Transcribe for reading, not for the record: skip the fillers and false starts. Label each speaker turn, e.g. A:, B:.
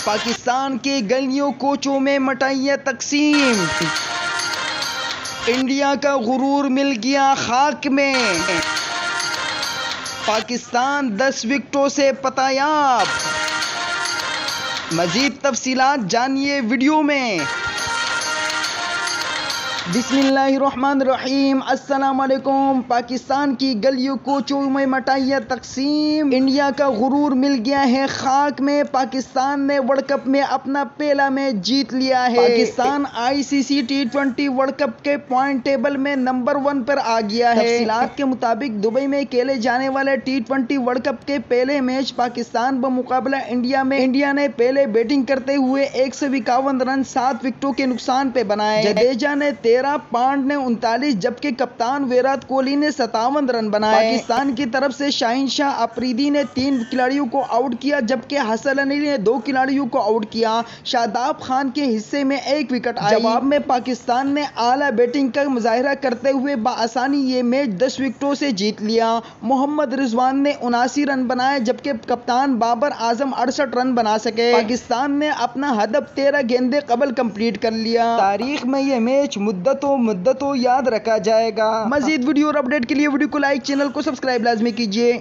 A: پاکستان کے گلیوں کوچوں میں مٹھائیاں تقسیم، انڈیا کا غرور مل گیا خاک میں، پاکستان 10 وکٹوں سے فتح یاب۔ مزید تفصیلات جانیے ویڈیو میں۔ بسم اللہ الرحمن الرحیم۔ السلام علیکم۔ پاکستان کی گلیوں کوچوں میں مٹھائیاں تقسیم، انڈیا کا غرور مل گیا ہے خاک میں، پاکستان نے ورلڈ کپ میں اپنا پہلا میچ جیت لیا ہے۔ Pakistan ICC T20 world cup کے پوائنٹ ٹیبل میں نمبر 1 پر آ گیا ہے۔ تفصیلات کے مطابق دبئی میں کھیلے جانے والے T20 ورلڈ کپ کے پہلے میچ پاکستان بمقابلہ انڈیا میں انڈیا نے پہلے بیٹنگ کرتے ہوئے 151 رن 7 وکٹوں کے نقصان پہ بنائے۔ جڈیجا نے 13، پانڈ نے 39 جبکہ کپتان ویرات کوہلی نے 57 رن بنائے۔ پاکستان کی طرف سے شاہین شاہ افریدی نے 3 کھلاڑیوں کو آؤٹ کیا جبکہ حسن علی نے 2 کھلاڑیوں کو آؤٹ کیا۔ شاداب خان کے حصے میں 1 وکٹ آئی۔ جواب میں پاکستان نے اعلیٰ بیٹنگ کا مظاہرہ کرتے ہوئے بآسانی یہ میچ 10 وکٹوں سے جیت لیا۔ محمد رضوان نے 79 رن بنائے جبکہ کپتان بابر اعظم 68 رن بنا سکے۔ پاکستان نے اپنا ہدف 13 گیندیں قبل کمپلیٹ کر لیا۔ تاریخ میں یہ میچ مدتوں یاد رکھا جائے گا۔ مزید ویڈیو اور اپڈیٹ کے لیے ویڈیو کو لائک، چینل کو سبسکرائب لازمی کیجیے۔